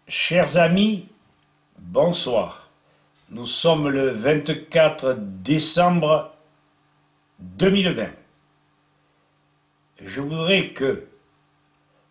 Chers amis, bonsoir. Nous sommes le 24 décembre 2020. Je voudrais que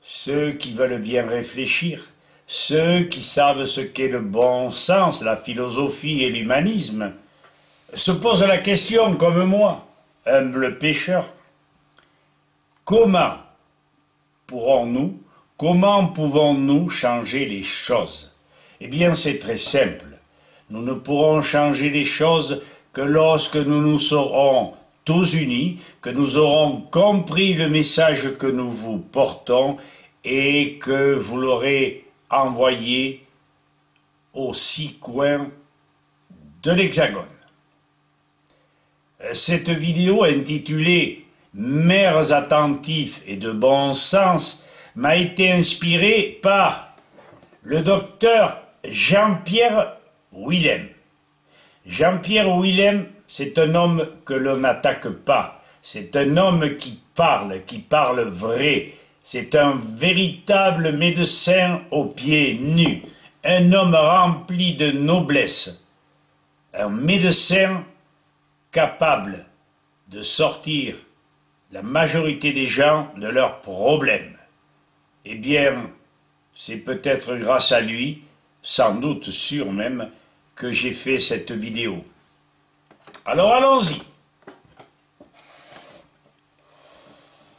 ceux qui veulent bien réfléchir, ceux qui savent ce qu'est le bon sens, la philosophie et l'humanisme, se posent la question comme moi, humble pécheur. Comment pouvons-nous changer les choses? Eh bien, c'est très simple. Nous ne pourrons changer les choses que lorsque nous nous serons tous unis, que nous aurons compris le message que nous vous portons et que vous l'aurez envoyé aux 6 coins de l'Hexagone. Cette vidéo intitulée « Mères attentifs et de bon sens » m'a été inspirée par le docteur Jean-Pierre Willem. Jean-Pierre Willem, c'est un homme que l'on n'attaque pas. C'est un homme qui parle vrai. C'est un véritable médecin aux pieds nus. Un homme rempli de noblesse. Un médecin capable de sortir la majorité des gens de leurs problèmes. Eh bien, c'est peut-être grâce à lui, sans doute sûr même, que j'ai fait cette vidéo. Alors allons-y.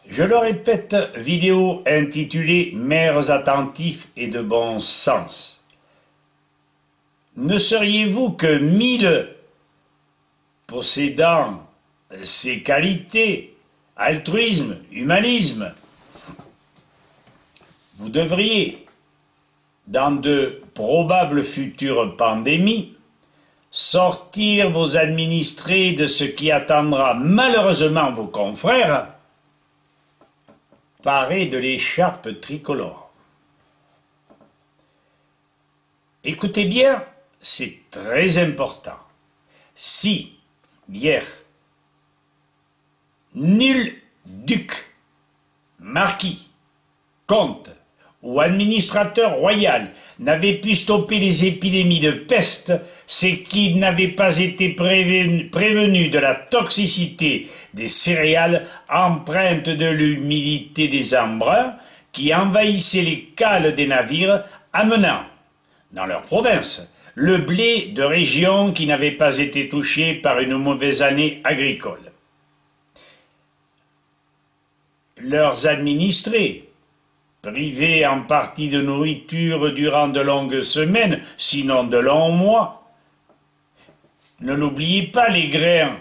Je le répète, vidéo intitulée « Mères attentifs et de bon sens ». Ne seriez-vous que 1000 possédant ces qualités, altruisme, humanisme, vous devriez, dans de probables futures pandémies, sortir vos administrés de ce qui attendra malheureusement vos confrères, parés de l'écharpe tricolore. Écoutez bien, c'est très important. Si, hier, nul duc, marquis, comte ou administrateur royal n'avait pu stopper les épidémies de peste, c'est qu'il n'avait pas été prévenu de la toxicité des céréales empreintes de l'humidité des embruns qui envahissaient les cales des navires, amenant, dans leur province, le blé de régions qui n'avaient pas été touchées par une mauvaise année agricole. Leurs administrés, privés en partie de nourriture durant de longues semaines, sinon de longs mois. Ne l'oubliez pas, les grains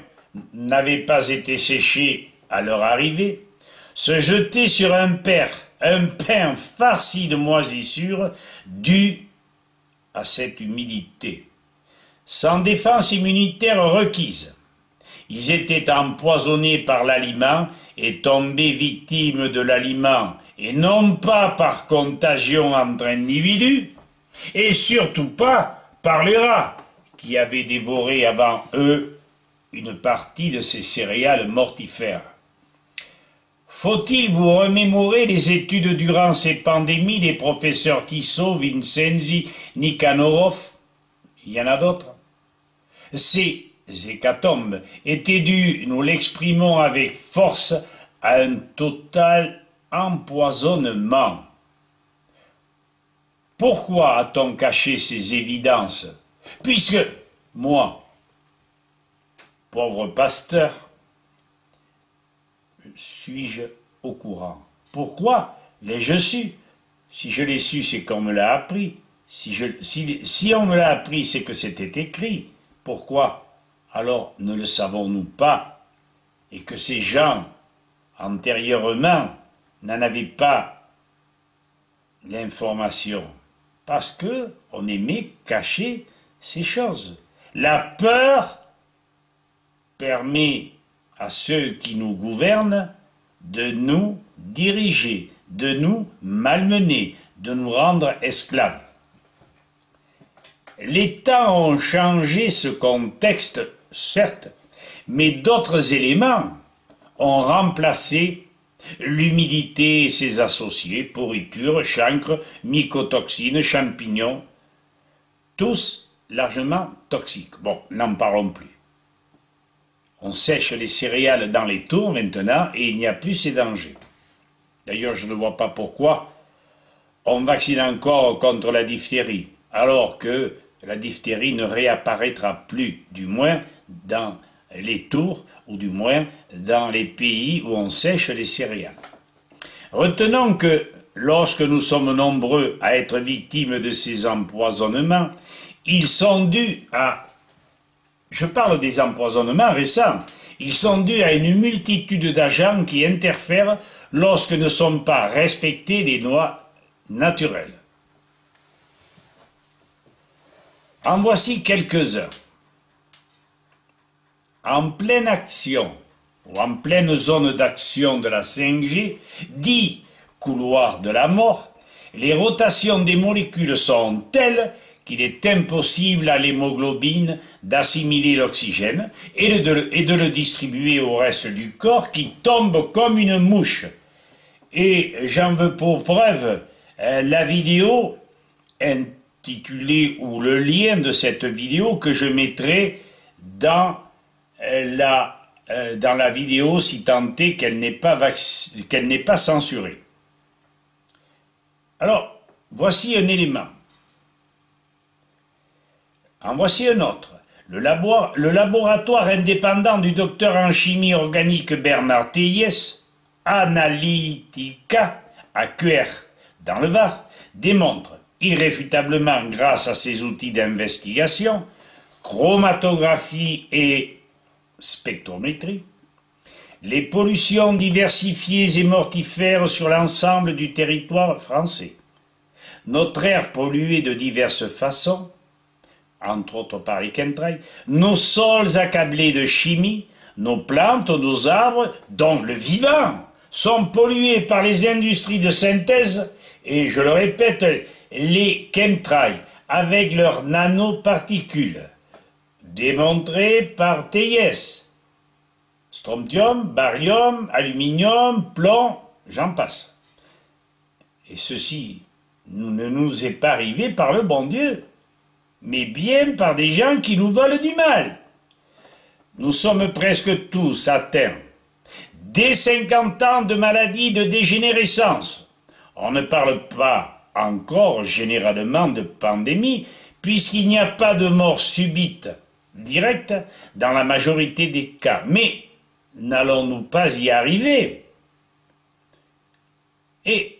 n'avaient pas été séchés à leur arrivée. Se jeter sur un pain farci de moisissures dû à cette humidité. Sans défense immunitaire requise. Ils étaient empoisonnés par l'aliment et tombés victimes de l'aliment, et non pas par contagion entre individus, et surtout pas par les rats, qui avaient dévoré avant eux une partie de ces céréales mortifères. Faut-il vous remémorer les études durant ces pandémies des professeurs Tissot, Vincenzi, Nikanorov? Il y en a d'autres. Ces hécatombes étaient dues, nous l'exprimons avec force, à un total empoisonnement. Pourquoi a-t-on caché ces évidences? Puisque, moi, pauvre pasteur, suis-je au courant? Pourquoi l'ai-je su? Si je l'ai su, c'est qu'on me l'a appris. Si on me l'a appris, c'est que c'était écrit. Pourquoi alors ne le savons-nous pas? Et que ces gens, antérieurement, n'en avaient pas l'information? Parce qu'on aimait cacher ces choses. La peur permet à ceux qui nous gouvernent de nous diriger, de nous malmener, de nous rendre esclaves. Les temps ont changé ce contexte, certes, mais d'autres éléments ont remplacé l'humidité et ses associés, pourriture, chancre, mycotoxines, champignons, tous largement toxiques. Bon, n'en parlons plus. On sèche les céréales dans les tours maintenant et il n'y a plus ces dangers. D'ailleurs, je ne vois pas pourquoi on vaccine encore contre la diphtérie, alors que la diphtérie ne réapparaîtra plus, du moins dans les tours, ou du moins dans les pays où on sèche les céréales. Retenons que lorsque nous sommes nombreux à être victimes de ces empoisonnements, ils sont dus à, je parle des empoisonnements récents, ils sont dus à une multitude d'agents qui interfèrent lorsque ne sont pas respectées les lois naturelles. En voici quelques-uns. En pleine action, ou en pleine zone d'action de la 5G, dit couloir de la mort, les rotations des molécules sont telles qu'il est impossible à l'hémoglobine d'assimiler l'oxygène et de le distribuer au reste du corps qui tombe comme une mouche. Et j'en veux pour preuve la vidéo intitulée, ou le lien de cette vidéo que je mettrai dans la vidéo, si tant est qu'elle n'est pas censurée. Alors, voici un élément. En voici un autre. Le laboratoire indépendant du docteur en chimie organique Bernard Théiès, Analytica, à Cuers, dans le Var, démontre irréfutablement, grâce à ses outils d'investigation, chromatographie et spectrométrie, les pollutions diversifiées et mortifères sur l'ensemble du territoire français. Notre air pollué de diverses façons, entre autres par les chemtrails, nos sols accablés de chimie, nos plantes, nos arbres, donc le vivant, sont pollués par les industries de synthèse et, je le répète, les chemtrails avec leurs nanoparticules, démontré par Théiès. Strontium, barium, aluminium, plomb, j'en passe. Et ceci ne nous est pas arrivé par le bon Dieu, mais bien par des gens qui nous veulent du mal. Nous sommes presque tous atteints dès 50 ans de maladies de dégénérescence. On ne parle pas encore généralement de pandémie, puisqu'il n'y a pas de mort subite directe dans la majorité des cas. Mais n'allons-nous pas y arriver? Et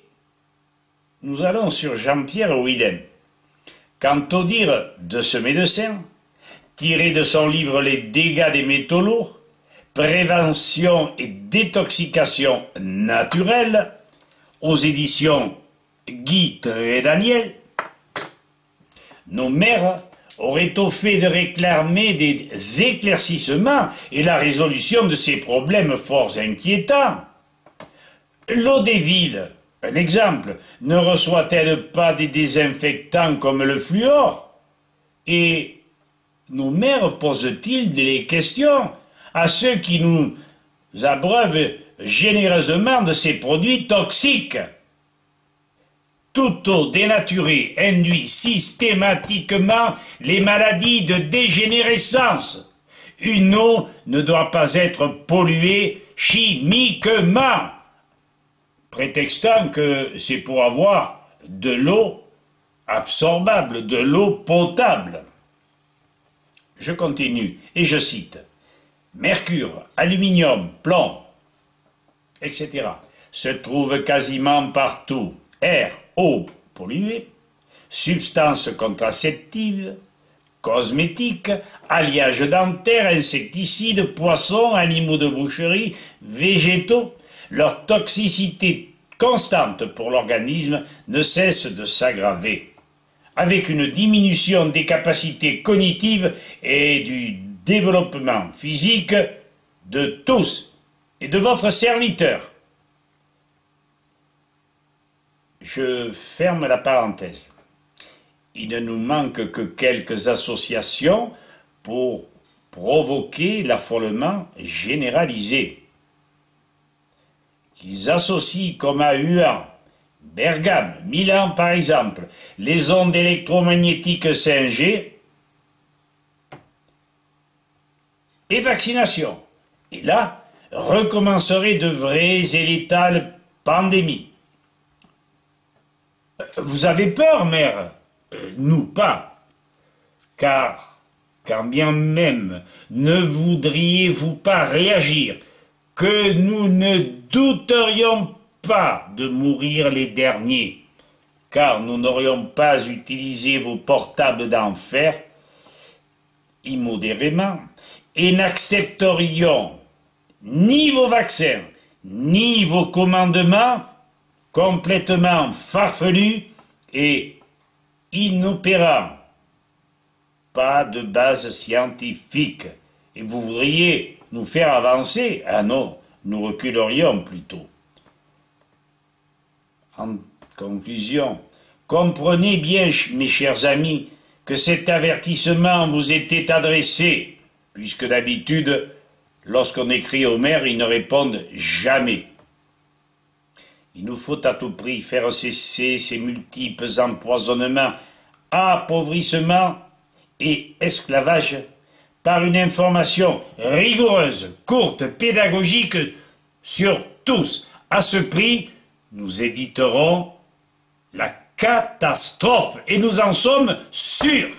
nous allons sur Jean-Pierre Ouiden. Quant au dire de ce médecin, tiré de son livre Les dégâts des métaux lourds, prévention et détoxication naturelle, aux éditions Guy Trédaniel, nos mères auraient au fait de réclamer des éclaircissements et la résolution de ces problèmes fort inquiétants. L'eau des villes, un exemple, ne reçoit-elle pas des désinfectants comme le fluor? Et nos mères posent-ils des questions à ceux qui nous abreuvent généreusement de ces produits toxiques? Toute eau dénaturée induit systématiquement les maladies de dégénérescence. Une eau ne doit pas être polluée chimiquement, prétextant que c'est pour avoir de l'eau absorbable, de l'eau potable. Je continue et je cite: mercure, aluminium, plomb, etc. se trouvent quasiment partout. Air, eau polluée, substances contraceptives, cosmétiques, alliages dentaires, insecticides, poissons, animaux de boucherie, végétaux, leur toxicité constante pour l'organisme ne cesse de s'aggraver, avec une diminution des capacités cognitives et du développement physique de tous et de votre serviteur. Je ferme la parenthèse. Il ne nous manque que quelques associations pour provoquer l'affolement généralisé, qu'ils associent comme à Huan, Bergame, Milan par exemple, les ondes électromagnétiques 5G et vaccination. Et là, recommenceraient de vraies et létales pandémies. Vous avez peur, mère? Nous pas. Car, quand bien même ne voudriez-vous pas réagir, que nous ne douterions pas de mourir les derniers, car nous n'aurions pas utilisé vos portables d'enfer immodérément, et n'accepterions ni vos vaccins, ni vos commandements complètement farfelus et inopérants. Pas de base scientifique. Et vous voudriez nous faire avancer? Ah non, nous reculerions plutôt. En conclusion, comprenez bien, mes chers amis, que cet avertissement vous était adressé, puisque d'habitude, lorsqu'on écrit aux maires, ils ne répondent jamais. Il nous faut à tout prix faire cesser ces multiples empoisonnements, appauvrissements et esclavage par une information rigoureuse, courte, pédagogique sur tous. À ce prix, nous éviterons la catastrophe et nous en sommes sûrs.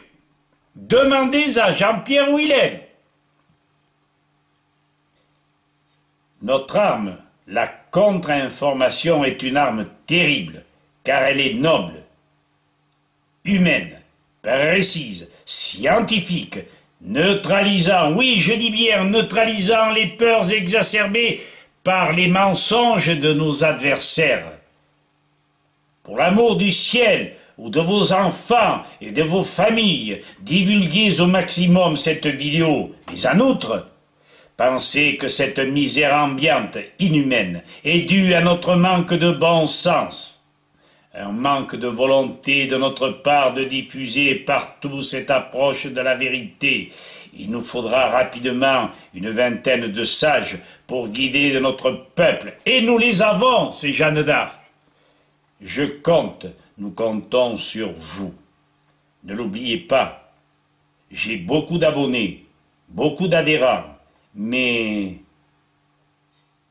Demandez à Jean-Pierre Willem. Notre arme, la contre-information, est une arme terrible, car elle est noble, humaine, précise, scientifique, neutralisant, oui, je dis bien neutralisant les peurs exacerbées par les mensonges de nos adversaires. Pour l'amour du ciel ou de vos enfants et de vos familles, divulguez au maximum cette vidéo, mais en outre, pensez que cette misère ambiante inhumaine est due à notre manque de bon sens, un manque de volonté de notre part de diffuser partout cette approche de la vérité. Il nous faudra rapidement une vingtaine de sages pour guider notre peuple, et nous les avons, ces Jeanne d'Arc. Nous comptons sur vous. Ne l'oubliez pas, j'ai beaucoup d'abonnés, beaucoup d'adhérents, mais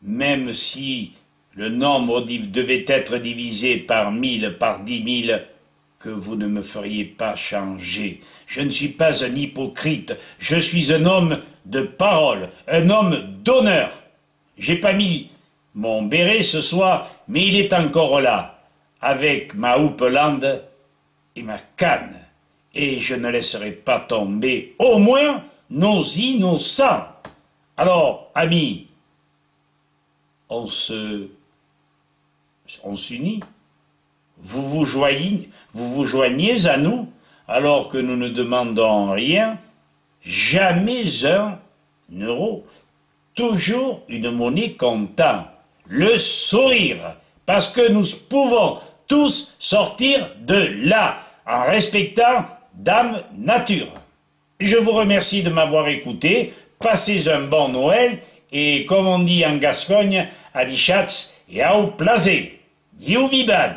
même si le nombre devait être divisé par 1000, par 10 000, que vous ne me feriez pas changer. Je ne suis pas un hypocrite, je suis un homme de parole, un homme d'honneur. J'ai pas mis mon béret ce soir, mais il est encore là, avec ma houppelande et ma canne. Et je ne laisserai pas tomber, au moins, nos innocents. Alors, amis, on s'unit, vous vous joignez à nous, alors que nous ne demandons rien, jamais un euro, toujours une monnaie comptant, le sourire, parce que nous pouvons tous sortir de là, en respectant Dame Nature. Je vous remercie de m'avoir écouté, passez un bon Noël, et comme on dit en Gascogne, à Dichatz et au Plazé. Diou Biban.